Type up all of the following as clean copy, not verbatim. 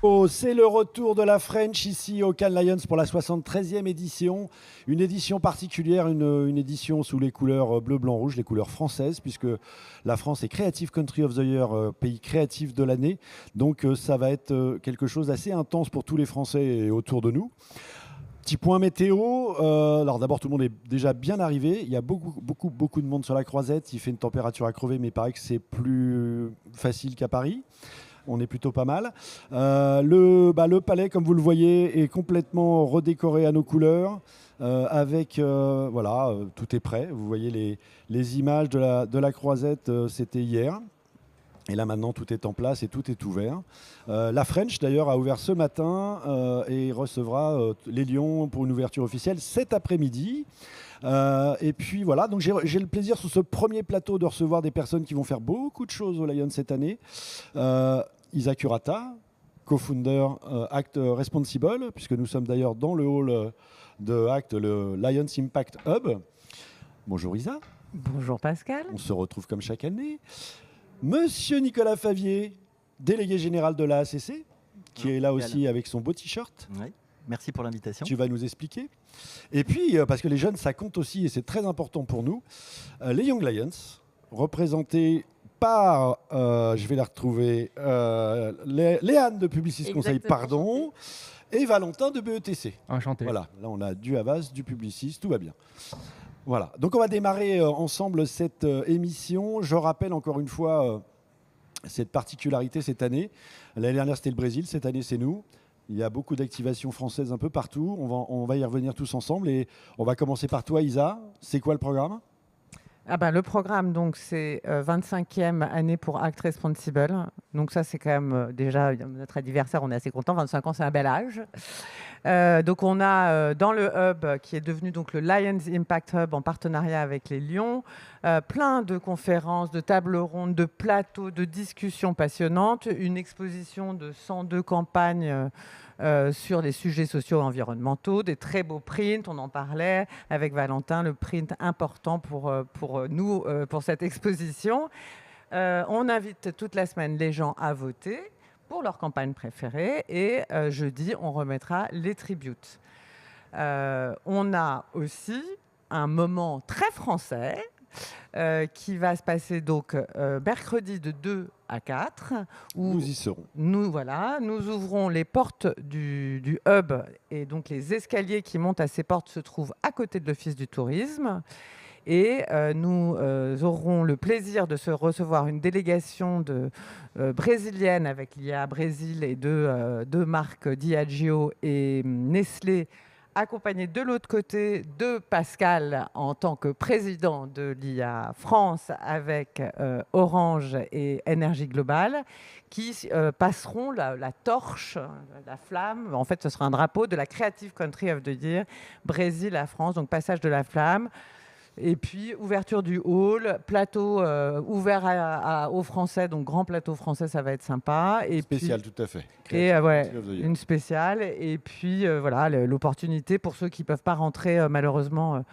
Oh, c'est le retour de la French ici au Cannes Lions pour la 73e édition. Une édition particulière, une édition sous les couleurs bleu, blanc, rouge, les couleurs françaises, puisque la France est Creative Country of the Year, pays créatif de l'année. Donc ça va être quelque chose d'assez intense pour tous les Français et autour de nous. Petit point météo. Alors d'abord, tout le monde est déjà bien arrivé. Il y a beaucoup de monde sur la Croisette. Il fait une température à crever, mais il paraît que c'est plus facile qu'à Paris. On est plutôt pas mal. Le palais, comme vous le voyez, est complètement redécoré à nos couleurs. Tout est prêt. Vous voyez les images de la Croisette, c'était hier. Et là maintenant, tout est en place et tout est ouvert. La French, d'ailleurs, a ouvert ce matin et recevra les Lions pour une ouverture officielle cet après-midi. Et puis voilà, donc j'ai le plaisir sur ce premier plateau de recevoir des personnes qui vont faire beaucoup de choses au Lions cette année. Isaac Urata, co-founder Act Responsible, puisque nous sommes d'ailleurs dans le hall de Act, le Lions Impact Hub. Bonjour Isa. Bonjour Pascal. On se retrouve comme chaque année. Monsieur Nicolas Favier, délégué général de la ACC, qui est là aussi avec son beau t-shirt. Oui, merci pour l'invitation. Tu vas nous expliquer. Et puis, parce que les jeunes, ça compte aussi, et c'est très important pour nous, les Young Lions, représentés par, je vais la retrouver, Léane de Publicis Conseil, pardon, et Valentin de BETC. Enchanté. Voilà, là on a du Havas, du Publicis, tout va bien. Voilà, donc on va démarrer ensemble cette émission. Je rappelle encore une fois cette particularité cette année. L'année dernière c'était le Brésil, cette année c'est nous. Il y a beaucoup d'activations françaises un peu partout. On va y revenir tous ensemble et on va commencer par toi Isa. C'est quoi le programme ? Le programme, donc, c'est 25e année pour Act Responsible. Donc ça, c'est quand même déjà notre anniversaire, on est assez content. 25 ans, c'est un bel âge. Donc on a dans le hub, qui est devenu donc le Lions Impact Hub en partenariat avec les Lions, plein de conférences, de tables rondes, de plateaux, de discussions passionnantes, une exposition de 102 campagnes sur les sujets sociaux et environnementaux, des très beaux prints, on en parlait avec Valentin, le print important pour nous, pour cette exposition. On invite toute la semaine les gens à voter pour leur campagne préférée et jeudi, on remettra les tributes. On a aussi un moment très français qui va se passer donc mercredi de 2 à 4. Où nous y serons. Nous ouvrons les portes du hub et donc les escaliers qui montent à ces portes se trouvent à côté de l'Office du tourisme. Et nous aurons le plaisir de se recevoir une délégation brésilienne avec l'IA Brésil et deux marques Diageo et Nestlé, accompagné de l'autre côté de Pascal en tant que président de l'IA France avec Orange et Énergie Globale, qui passeront la torche, la flamme. En fait, ce sera un drapeau de la Creative Country of the Year, Brésil à France, donc passage de la flamme. Et puis, ouverture du hall, plateau ouvert aux Français, donc grand plateau français, ça va être sympa. Et spécial, puis, tout à fait. Une spéciale. Et puis, l'opportunité pour ceux qui ne peuvent pas rentrer, malheureusement,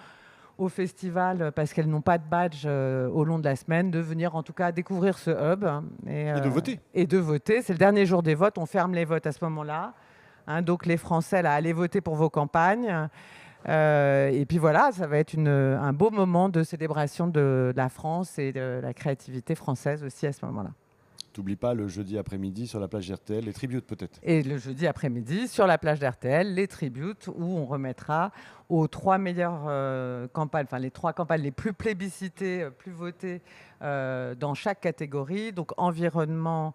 au festival, parce qu'elles n'ont pas de badge au long de la semaine, de venir en tout cas découvrir ce hub. Et de voter. Et de voter. C'est le dernier jour des votes. On ferme les votes à ce moment-là. Donc, les Français, là, allez voter pour vos campagnes. Et puis voilà, ça va être un beau moment de célébration de la France et de la créativité française aussi à ce moment-là. T'oublies pas le jeudi après-midi sur la plage d'RTL, les tributes peut-être. Et le jeudi après-midi sur la plage d'RTL, les tributes où on remettra aux 3 meilleures campagnes, enfin les 3 campagnes les plus plébiscitées, plus votées dans chaque catégorie, donc environnement,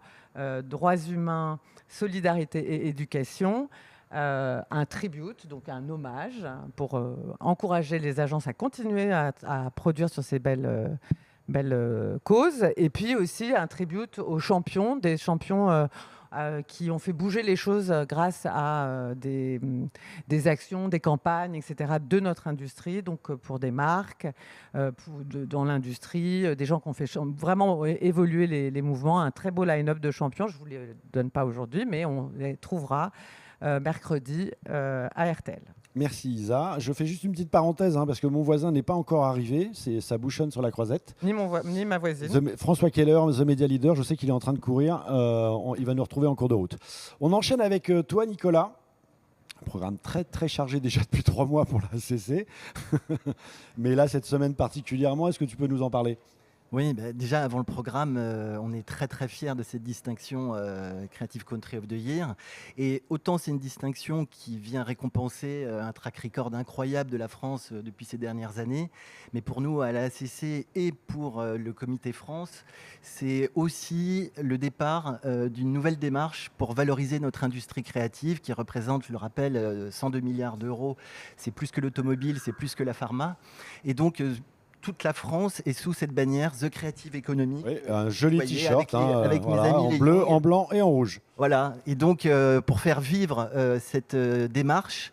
droits humains, solidarité et éducation. Un tribute, donc un hommage pour encourager les agences à continuer à produire sur ces belles causes. Et puis aussi un tribute aux champions, des champions qui ont fait bouger les choses grâce à des actions, des campagnes, etc. de notre industrie, donc pour des marques, dans l'industrie, des gens qui ont fait vraiment évoluer les mouvements. Un très beau line-up de champions, je ne vous les donne pas aujourd'hui, mais on les trouvera mercredi à RTL. Merci Isa. Je fais juste une petite parenthèse parce que mon voisin n'est pas encore arrivé. Ça bouchonne sur la croisette. Ni ma voisine. François Keller, The Media Leader, je sais qu'il est en train de courir. Il va nous retrouver en cours de route. On enchaîne avec toi, Nicolas. Un programme très très chargé déjà depuis 3 mois pour la CC. Mais là, cette semaine particulièrement, est-ce que tu peux nous en parler ? Oui, déjà avant le programme, on est très très fiers de cette distinction Creative Country of the Year. Et autant c'est une distinction qui vient récompenser un track record incroyable de la France depuis ces dernières années, mais pour nous à la ACC et pour le Comité France, c'est aussi le départ d'une nouvelle démarche pour valoriser notre industrie créative qui représente, je le rappelle, 102 milliards d'euros. C'est plus que l'automobile, c'est plus que la pharma. Et donc, toute la France est sous cette bannière The Creative Economy. Oui, un joli t-shirt avec mes amis en bleu, en blanc et en rouge. Voilà, et donc pour faire vivre cette démarche,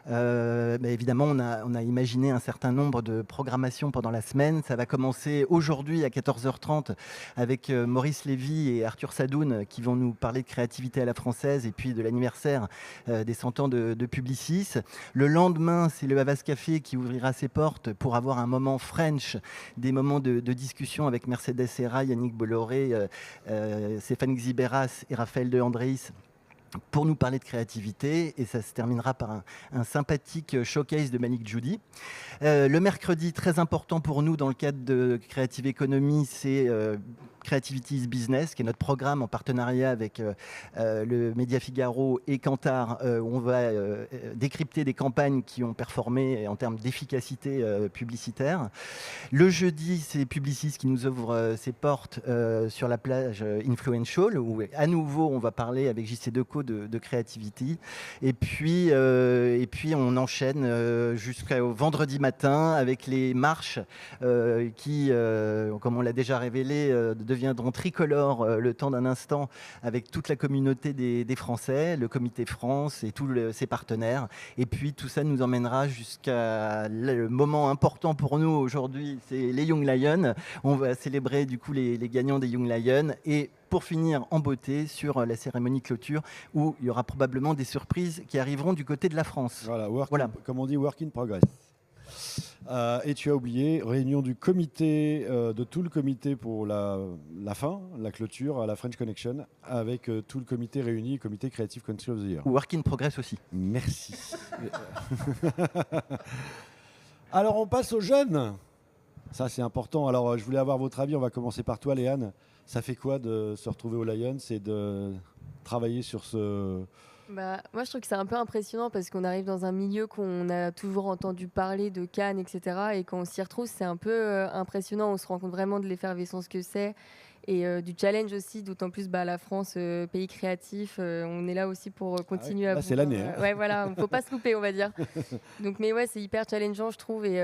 évidemment, on a imaginé un certain nombre de programmations pendant la semaine. Ça va commencer aujourd'hui à 14h30 avec Maurice Lévy et Arthur Sadoun qui vont nous parler de créativité à la française et puis de l'anniversaire des 100 ans de Publicis. Le lendemain, c'est le Havas Café qui ouvrira ses portes pour avoir un moment French, des moments de discussion avec Mercedes Serra, Yannick Bolloré, Stéphane Xiberas et Raphaël de Andréis, pour nous parler de créativité, et ça se terminera par un sympathique showcase de Malik Djoudi. Le mercredi, très important pour nous dans le cadre de Creative Economy, c'est Creativity is Business, qui est notre programme en partenariat avec le Média Figaro et Kantar, où on va décrypter des campagnes qui ont performé en termes d'efficacité publicitaire. Le jeudi, c'est Publicis qui nous ouvre ses portes sur la plage Influential, où à nouveau on va parler avec JC Decaux de Creativity. Et puis on enchaîne jusqu'au vendredi matin avec les marches qui, comme on l'a déjà révélé, deviendront tricolores le temps d'un instant avec toute la communauté des Français, le Comité France et tous ses partenaires. Et puis tout ça nous emmènera jusqu'à le moment important pour nous aujourd'hui, c'est les Young Lions. On va célébrer du coup les gagnants des Young Lions, et pour finir en beauté sur la cérémonie clôture où il y aura probablement des surprises qui arriveront du côté de la France. Voilà. Comme on dit, work in progress. Et tu as oublié, réunion du comité, de tout le comité pour la fin, la clôture à la French Connection, avec tout le comité réuni, comité Creative Country of the Year. Work in progress aussi. Merci. Alors on passe aux jeunes. Ça c'est important. Alors je voulais avoir votre avis, on va commencer par toi Léane. Ça fait quoi de se retrouver aux Lions et de travailler sur ce... Moi, je trouve que c'est un peu impressionnant parce qu'on arrive dans un milieu qu'on a toujours entendu parler de Cannes, etc. Et quand on s'y retrouve, c'est un peu impressionnant. On se rend compte vraiment de l'effervescence que c'est et du challenge aussi, d'autant plus la France, pays créatif. On est là aussi pour continuer à... c'est l'année. Ouais, voilà, il ne faut pas se louper, on va dire. Donc, mais ouais, c'est hyper challengeant, je trouve. Et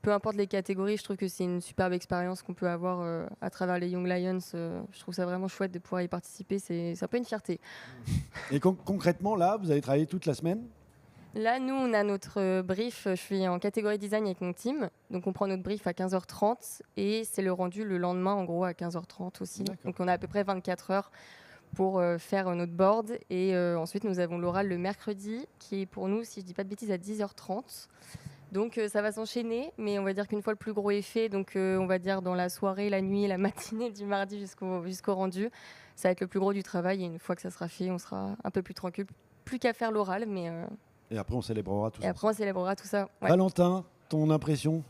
peu importe les catégories, je trouve que c'est une superbe expérience qu'on peut avoir à travers les Young Lions. Je trouve ça vraiment chouette de pouvoir y participer. C'est un peu une fierté. Et concrètement, là, vous allez travailler toute la semaine ? Là, nous, on a notre brief. Je suis en catégorie design avec mon team. Donc, on prend notre brief à 15h30 et c'est le rendu le lendemain, en gros, à 15h30 aussi. D'accord. Donc, on a à peu près 24 heures pour faire notre board. Et ensuite, nous avons l'oral le mercredi qui est pour nous, si je ne dis pas de bêtises, à 10h30. Donc ça va s'enchaîner, mais on va dire qu'une fois le plus gros est fait, donc on va dire dans la soirée, la nuit, la matinée du mardi jusqu'au rendu, ça va être le plus gros du travail. Et une fois que ça sera fait, on sera un peu plus tranquille, plus qu'à faire l'oral, mais... Et après on célébrera tout ça. Et après on célébrera tout ça. Ouais. Valentin, ton impression ?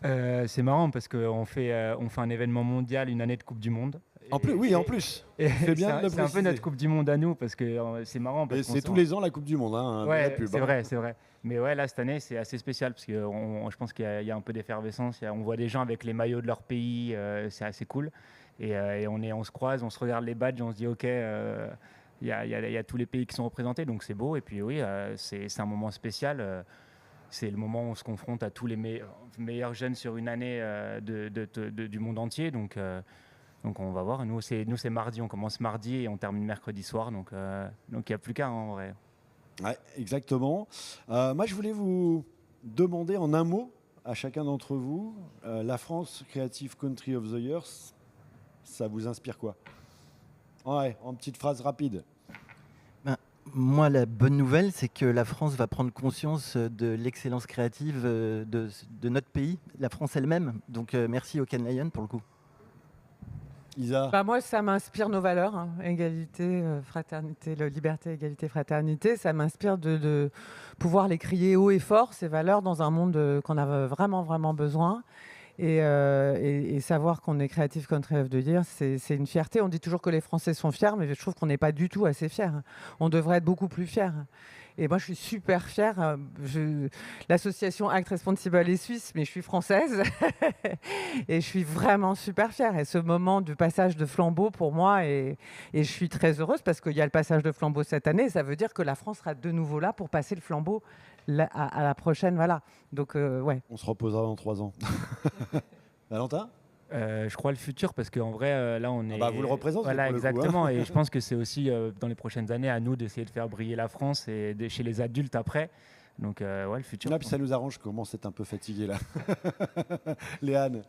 C'est marrant parce qu'on fait un événement mondial, une année de Coupe du Monde. En plus. C'est bien de le c'est un peu notre Coupe du Monde à nous parce que c'est marrant. Parce c'est tous les ans la Coupe du Monde. Ouais, c'est vrai. Mais ouais, là, cette année, c'est assez spécial parce que je pense qu'il y a un peu d'effervescence. On voit des gens avec les maillots de leur pays, c'est assez cool. Et on se croise, on se regarde les badges, on se dit OK, il y a tous les pays qui sont représentés, donc c'est beau. Et puis oui, c'est un moment spécial. C'est le moment où on se confronte à tous les meilleurs jeunes sur une année du monde entier. Donc on va voir. Nous, c'est mardi. On commence mardi et on termine mercredi soir. Donc il n'y a plus qu'à en vrai. Ouais, exactement. Moi, je voulais vous demander en un mot à chacun d'entre vous, la France Creative Country of the Year, ça vous inspire quoi ? Ouais, en petite phrase rapide. Moi, la bonne nouvelle, c'est que la France va prendre conscience de l'excellence créative de notre pays, la France elle-même. Donc, merci au Cannes Lions pour le coup. Isa, Bah, moi, ça m'inspire nos valeurs, hein. Égalité, fraternité, liberté, égalité, fraternité. Ça m'inspire de pouvoir les crier haut et fort, ces valeurs, dans un monde qu'on a vraiment, vraiment besoin. Et savoir qu'on est créatif, comme tu rêves de dire, c'est une fierté. On dit toujours que les Français sont fiers, mais je trouve qu'on n'est pas du tout assez fiers. On devrait être beaucoup plus fiers. Et moi, je suis super fière. L'association Act Responsible est suisse, mais je suis française. Et je suis vraiment super fière. Et ce moment du passage de flambeau, pour moi, et je suis très heureuse parce qu'il y a le passage de flambeau cette année. Ça veut dire que la France sera de nouveau là pour passer le flambeau à la prochaine. Voilà. Donc, ouais. on se reposera dans 3 ans. Valentin? Je crois le futur parce qu'en vrai, là, on est. Vous le représentez Voilà, pour le coup, hein. exactement. Et je pense que c'est aussi dans les prochaines années à nous d'essayer de faire briller la France et chez les adultes après. Donc, ouais, le futur. Puis ça nous arrange, je commence à être un peu fatigué là. Léane?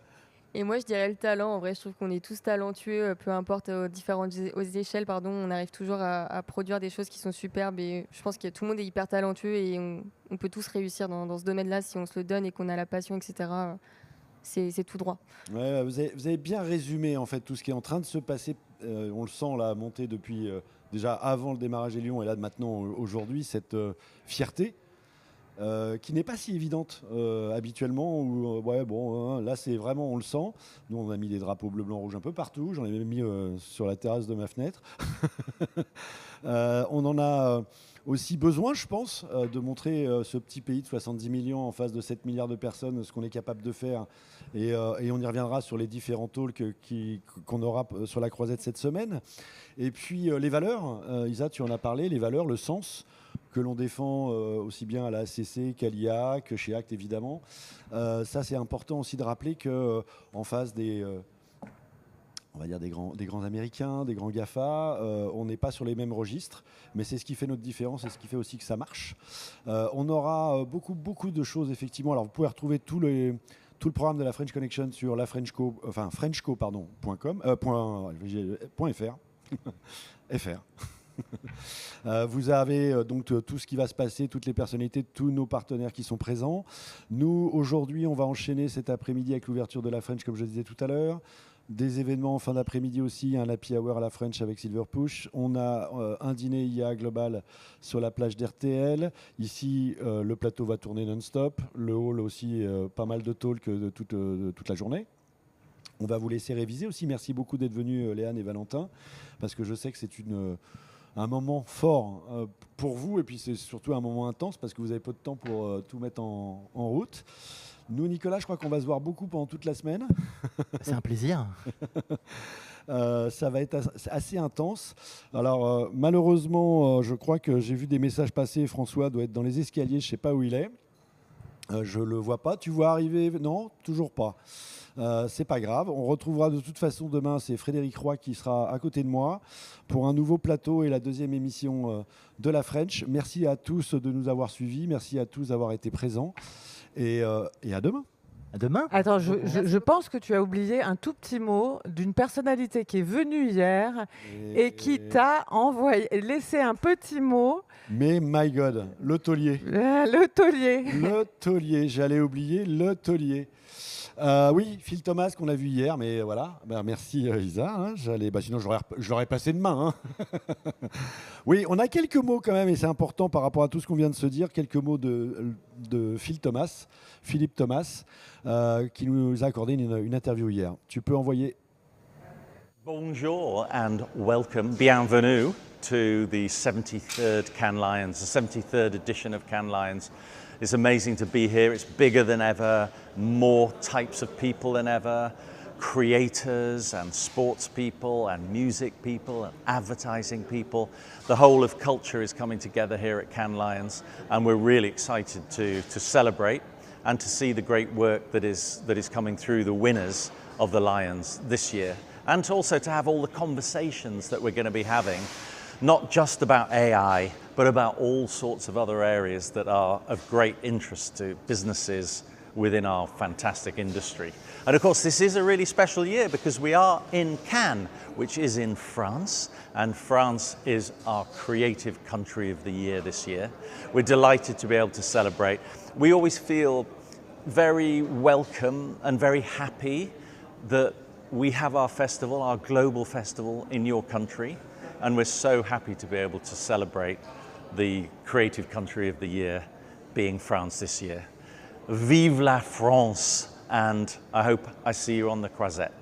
Et moi, je dirais le talent. En vrai, je trouve qu'on est tous talentueux, peu importe aux échelles, pardon, on arrive toujours à produire des choses qui sont superbes. Et je pense que tout le monde est hyper talentueux et on peut tous réussir dans ce domaine-là si on se le donne et qu'on a la passion, etc. C'est tout droit. Ouais, vous avez bien résumé en fait tout ce qui est en train de se passer. On le sent là monter depuis déjà avant le démarrage des Lions et là maintenant aujourd'hui cette fierté qui n'est pas si évidente habituellement. Où, là c'est vraiment on le sent. Nous on a mis des drapeaux bleu, blanc, rouge un peu partout. J'en ai même mis sur la terrasse de ma fenêtre. On en a aussi besoin, je pense, de montrer ce petit pays de 70 millions en face de 7 milliards de personnes, ce qu'on est capable de faire. Et on y reviendra sur les différents talks qu'on aura sur la croisette cette semaine. Et puis les valeurs, Isa, tu en as parlé, les valeurs, le sens que l'on défend aussi bien à la ACC qu'à l'IA, que chez Act évidemment. Ça, c'est important aussi de rappeler qu'en face on va dire des grands Américains, des grands GAFA, on n'est pas sur les mêmes registres, mais c'est ce qui fait notre différence et ce qui fait aussi que ça marche. On aura beaucoup de choses, effectivement. Alors, vous pouvez retrouver tout le programme de la French Connection sur frenchco.fr. FR. Vous avez donc tout ce qui va se passer, toutes les personnalités, tous nos partenaires qui sont présents. Nous, aujourd'hui, on va enchaîner cet après-midi avec l'ouverture de la French, comme je disais tout à l'heure. Des événements en fin d'après-midi aussi, un happy hour à la French avec Silver Push. On a un dîner IA global sur la plage d'RTL. Ici, le plateau va tourner non-stop. Le hall aussi, pas mal de talks de toute la journée. On va vous laisser réviser aussi. Merci beaucoup d'être venus, Léane et Valentin, parce que je sais que c'est un moment fort pour vous, et puis c'est surtout un moment intense parce que vous avez peu de temps pour tout mettre en route. Nous, Nicolas, je crois qu'on va se voir beaucoup pendant toute la semaine. C'est un plaisir. Ça va être assez intense. Alors, malheureusement, je crois que j'ai vu des messages passer. François doit être dans les escaliers, je ne sais pas où il est. Je ne le vois pas. Tu vois arriver? Non, toujours pas. C'est pas grave. On retrouvera de toute façon demain, c'est Frédéric Roy qui sera à côté de moi pour un nouveau plateau et la deuxième émission de la French. Merci à tous de nous avoir suivis. Merci à tous d'avoir été présents. Et à demain. À demain. Attends, je pense que tu as oublié un tout petit mot d'une personnalité qui est venue hier et qui t'a laissé un petit mot. Mais my God, le taulier. Le taulier. Le taulier, j'allais oublier le taulier. Oui, Phil Thomas qu'on a vu hier, mais voilà. Merci Isa. Hein, sinon, je l'aurais passé demain. Hein. Oui, on a quelques mots quand même, et c'est important par rapport à tout ce qu'on vient de se dire. Quelques mots de Philippe Thomas, qui nous a accordé une interview hier. Tu peux envoyer. Bonjour and welcome, bienvenue to the 73rd Cannes Lions, the 73rd edition of Cannes Lions. It's amazing to be here. It's bigger than ever, more types of people than ever, creators and sports people and music people and advertising people. The whole of culture is coming together here at Cannes Lions, and we're really excited to celebrate and to see the great work that is coming through the winners of the Lions this year, and also to have all the conversations that we're going to be having, not just about AI, but about all sorts of other areas that are of great interest to businesses within our fantastic industry. And of course, this is a really special year because we are in Cannes, which is in France, and France is our creative country of the year this year. We're delighted to be able to celebrate. We always feel very welcome and very happy that we have our festival, our global festival in your country, and we're so happy to be able to celebrate the creative country of the year being France this year. Vive la France, and I hope I see you on the Croisette.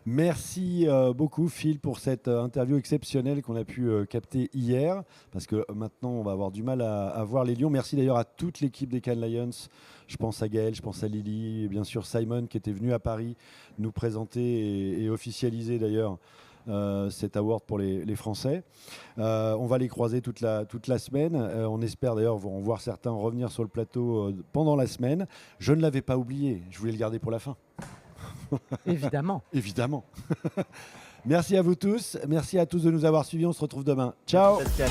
Merci beaucoup Phil pour cette interview exceptionnelle qu'on a pu capter hier, parce que maintenant on va avoir du mal à voir les lions. Merci d'ailleurs à toute l'équipe des Cannes Lions. Je pense à Gaël, je pense à Lily, et bien sûr Simon qui était venu à Paris nous présenter et officialiser d'ailleurs cet award pour les Français. On va les croiser toute la semaine. On espère d'ailleurs en voir certains revenir sur le plateau pendant la semaine. Je ne l'avais pas oublié, je voulais le garder pour la fin. Évidemment. Évidemment. Merci à vous tous. Merci à tous de nous avoir suivis. On se retrouve demain. Ciao. Pascal.